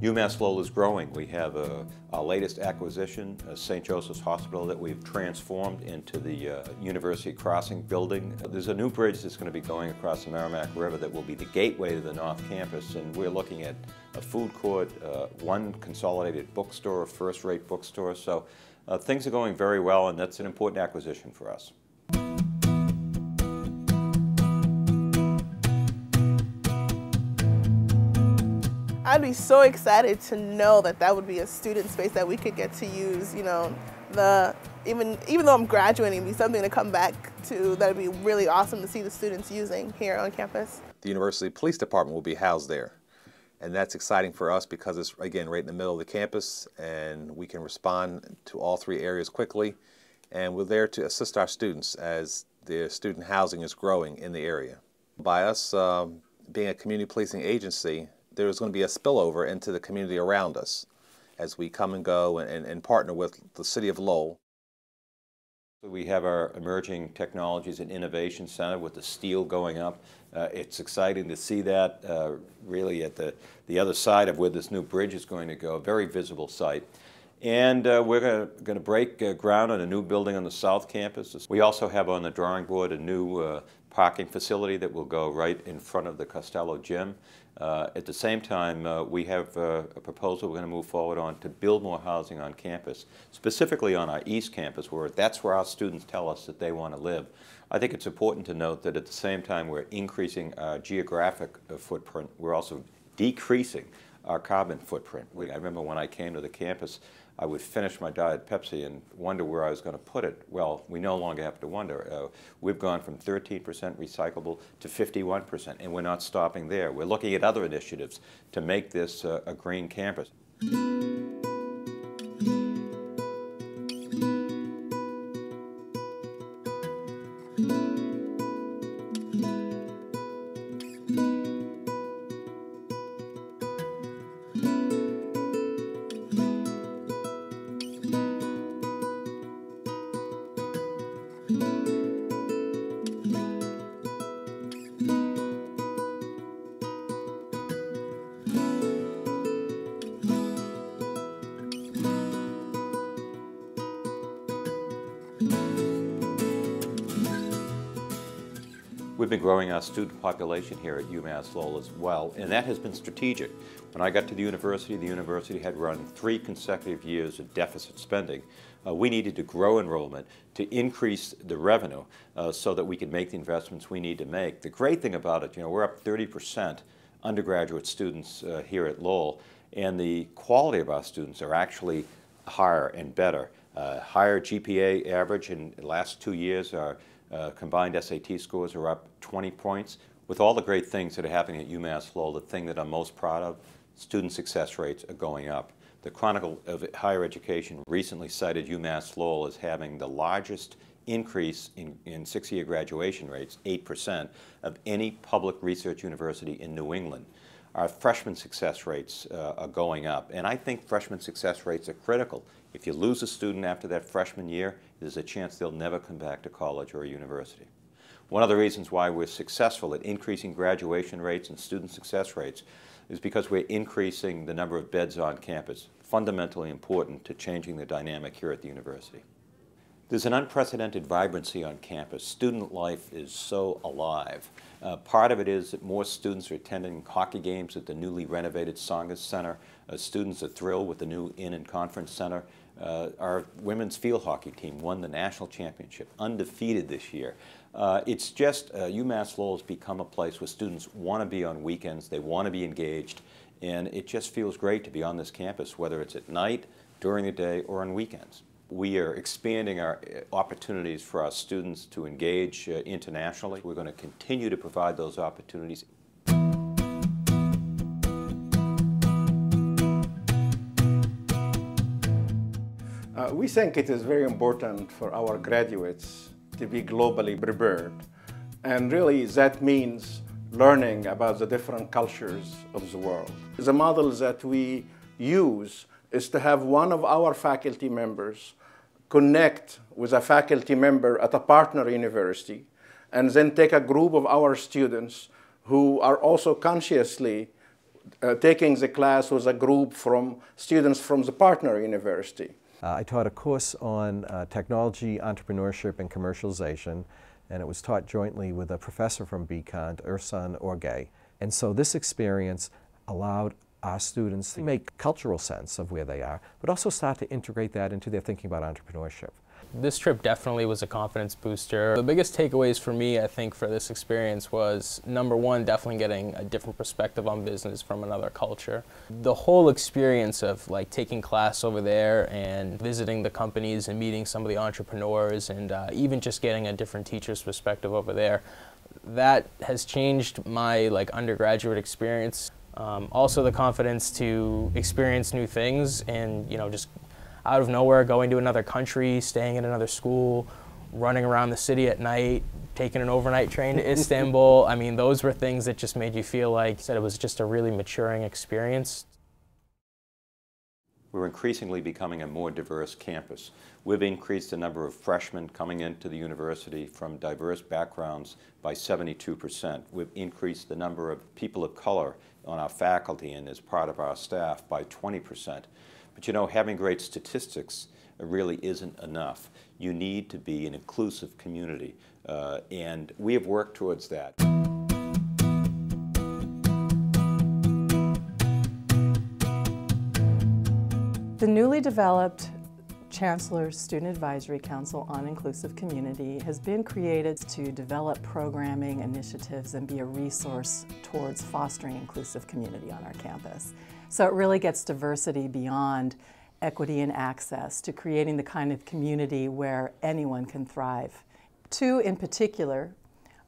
UMass Lowell is growing. We have our latest acquisition, St. Joseph's Hospital, that we've transformed into the University Crossing building. There's a new bridge that's going to be going across the Merrimack River that will be the gateway to the North Campus, and we're looking at a food court, one consolidated bookstore, a first-rate bookstore. So things are going very well, and that's an important acquisition for us. I'd be so excited to know that that would be a student space that we could get to use. You know, even though I'm graduating, it'd be something to come back to that would be really awesome to see the students using here on campus. The University Police Department will be housed there, and that's exciting for us because it's, again, right in the middle of the campus, and we can respond to all three areas quickly, and we're there to assist our students as their student housing is growing in the area. By us being a community policing agency, there's going to be a spillover into the community around us as we come and go and partner with the City of Lowell. We have our Emerging Technologies and Innovation Center with the steel going up. It's exciting to see that really at the other side of where this new bridge is going to go, a very visible site. And we're going to break ground on a new building on the South Campus. We also have on the drawing board a new parking facility that will go right in front of the Costello Gym. At the same time, we have a proposal we're going to move forward on to build more housing on campus, specifically on our East Campus, where that's where our students tell us that they want to live. I think it's important to note that at the same time we're increasing our geographic footprint, we're also decreasing our carbon footprint. I remember when I came to the campus, I would finish my Diet Pepsi and wonder where I was going to put it. Well, we no longer have to wonder. We've gone from 13% recyclable to 51%, and we're not stopping there. We're looking at other initiatives to make this a green campus. We've been growing our student population here at UMass Lowell as well, and that has been strategic. When I got to the university had run 3 consecutive years of deficit spending. We needed to grow enrollment to increase the revenue so that we could make the investments we need to make. The great thing about it, you know, we're up 30% undergraduate students here at Lowell, and the quality of our students are actually higher and better. Higher GPA average in the last 2 years. Our combined SAT scores are up 20 points. With all the great things that are happening at UMass Lowell, the thing that I'm most proud of, student success rates are going up. The Chronicle of Higher Education recently cited UMass Lowell as having the largest increase in 6-year graduation rates, 8%, of any public research university in New England. Our freshman success rates are going up, and I think freshman success rates are critical. If you lose a student after that freshman year, there's a chance they'll never come back to college or a university. One of the reasons why we're successful at increasing graduation rates and student success rates is because we're increasing the number of beds on campus, fundamentally important to changing the dynamic here at the university. There's an unprecedented vibrancy on campus. Student life is so alive. Part of it is that more students are attending hockey games at the newly renovated Tsongas Center. Students are thrilled with the new Inn and Conference Center. Our women's field hockey team won the national championship, undefeated this year. It's just UMass Lowell has become a place where students want to be on weekends, they want to be engaged, and it just feels great to be on this campus, whether it's at night, during the day, or on weekends. We are expanding our opportunities for our students to engage internationally. We're going to continue to provide those opportunities. We think it is very important for our graduates to be globally prepared. And really that means learning about the different cultures of the world. The model that we use is to have one of our faculty members connect with a faculty member at a partner university, and then take a group of our students who are also consciously taking the class with a group from students from the partner university. I taught a course on technology, entrepreneurship, and commercialization, and it was taught jointly with a professor from BCON, Ersan Orgay. And so this experience allowed our students to make cultural sense of where they are, but also start to integrate that into their thinking about entrepreneurship. This trip definitely was a confidence booster. The biggest takeaways for me, I think, for this experience was, number one, definitely getting a different perspective on business from another culture. The whole experience of like taking class over there and visiting the companies and meeting some of the entrepreneurs and even just getting a different teacher's perspective over there, that has changed my undergraduate experience. Also the confidence to experience new things and, just out of nowhere going to another country, staying in another school, running around the city at night, taking an overnight train to Istanbul. I mean, those were things that just made you feel like it was just a really maturing experience. We're increasingly becoming a more diverse campus. We've increased the number of freshmen coming into the university from diverse backgrounds by 72%. We've increased the number of people of color on our faculty and as part of our staff by 20%. But having great statistics really isn't enough. You need to be an inclusive community, and we have worked towards that. The newly developed Chancellor's Student Advisory Council on Inclusive Community has been created to develop programming initiatives and be a resource towards fostering inclusive community on our campus. So it really gets diversity beyond equity and access to creating the kind of community where anyone can thrive. Two in particular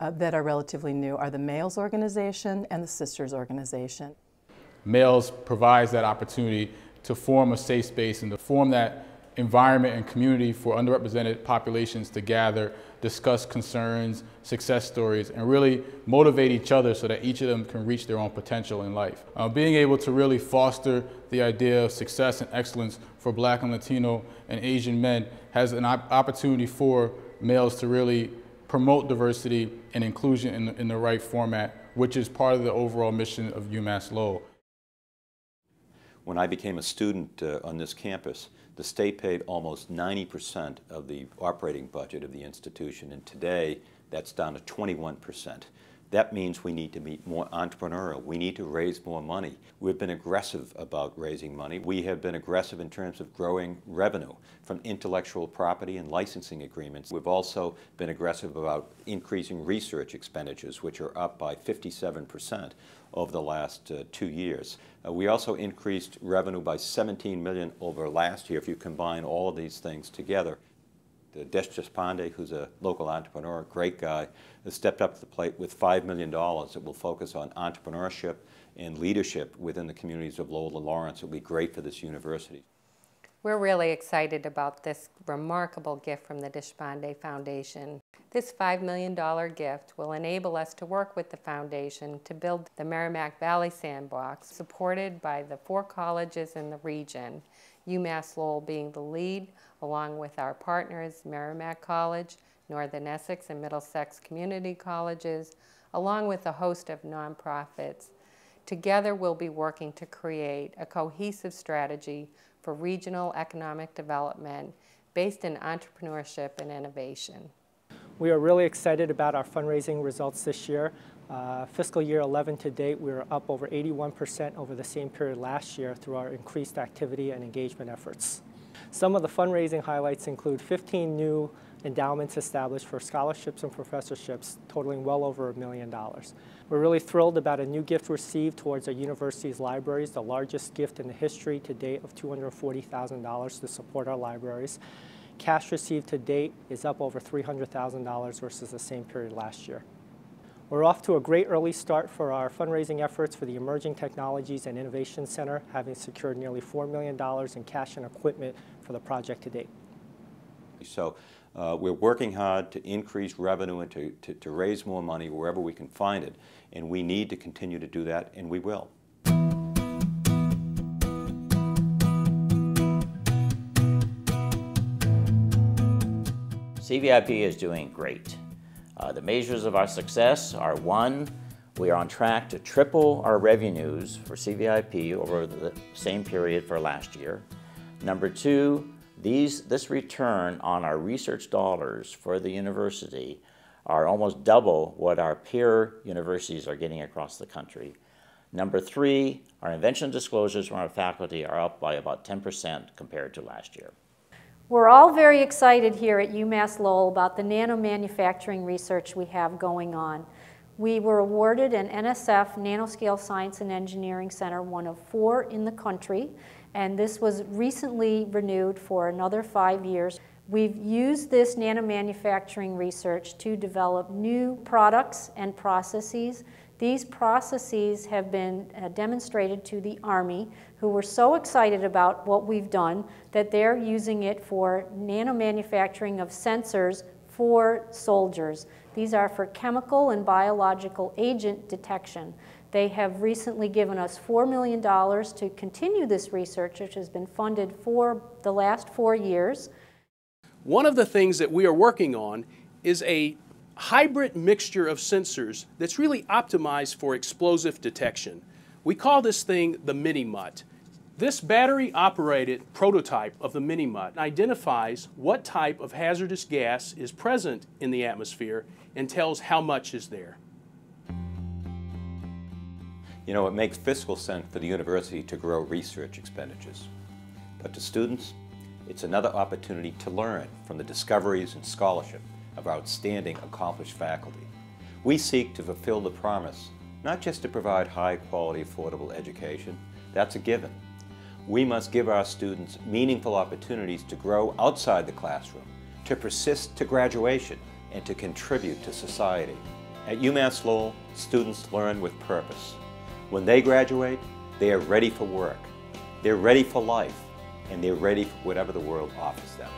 that are relatively new are the Males Organization and the Sisters Organization. Males provides that opportunity to form a safe space and to form that environment and community for underrepresented populations to gather, discuss concerns, success stories, and really motivate each other so that each of them can reach their own potential in life. Being able to really foster the idea of success and excellence for Black and Latino and Asian men has an opportunity for males to really promote diversity and inclusion in the right format, which is part of the overall mission of UMass Lowell. When I became a student on this campus, the state paid almost 90% of the operating budget of the institution, and today that's down to 21%. That means we need to be more entrepreneurial. We need to raise more money. We've been aggressive about raising money. We have been aggressive in terms of growing revenue from intellectual property and licensing agreements. We've also been aggressive about increasing research expenditures, which are up by 57% over the last 2 years. We also increased revenue by $17 million over last year if you combine all of these things together. Desh Deshpande, who's a local entrepreneur, a great guy, has stepped up to the plate with $5 million that will focus on entrepreneurship and leadership within the communities of Lowell and Lawrence. It will be great for this university. We're really excited about this remarkable gift from the Deshpande Foundation. This $5 million gift will enable us to work with the foundation to build the Merrimack Valley Sandbox, supported by the 4 colleges in the region, UMass Lowell being the lead, along with our partners, Merrimack College, Northern Essex and Middlesex Community Colleges, along with a host of nonprofits. Together we'll be working to create a cohesive strategy for regional economic development based in entrepreneurship and innovation. We are really excited about our fundraising results this year. Fiscal year 11 to date, we are up over 81% over the same period last year through our increased activity and engagement efforts. Some of the fundraising highlights include 15 new endowments established for scholarships and professorships totaling well over $1 million. We're really thrilled about a new gift received towards our university's libraries, the largest gift in the history to date of $240,000 to support our libraries. Cash received to date is up over $300,000 versus the same period last year. We're off to a great early start for our fundraising efforts for the Emerging Technologies and Innovation Center, having secured nearly $4 million in cash and equipment for the project to date. So we're working hard to increase revenue and to raise more money wherever we can find it, and we need to continue to do that, and we will. CVIP is doing great. The measures of our success are, 1, We are on track to triple our revenues for CVIP over the same period for last year. Number two, this return on our research dollars for the university are almost double what our peer universities are getting across the country. Number three, our invention disclosures from our faculty are up by about 10% compared to last year. We're all very excited here at UMass Lowell about the nanomanufacturing research we have going on. We were awarded an NSF Nanoscale Science and Engineering Center, one of 4 in the country, and this was recently renewed for another 5 years. We've used this nanomanufacturing research to develop new products and processes. These processes have been demonstrated to the Army, who were so excited about what we've done that they're using it for nanomanufacturing of sensors for soldiers. These are for chemical and biological agent detection. They have recently given us $4 million to continue this research, which has been funded for the last 4 years. One of the things that we are working on is a hybrid mixture of sensors that's really optimized for explosive detection. We call this thing the Mini-Mutt. This battery-operated prototype of the Mini-Mutt identifies what type of hazardous gas is present in the atmosphere and tells how much is there. You know, it makes fiscal sense for the university to grow research expenditures. But to students, it's another opportunity to learn from the discoveries and scholarship of outstanding, accomplished faculty. We seek to fulfill the promise, not just to provide high-quality, affordable education. That's a given. We must give our students meaningful opportunities to grow outside the classroom, to persist to graduation, and to contribute to society. At UMass Lowell, students learn with purpose. When they graduate, they are ready for work, they're ready for life, and they're ready for whatever the world offers them.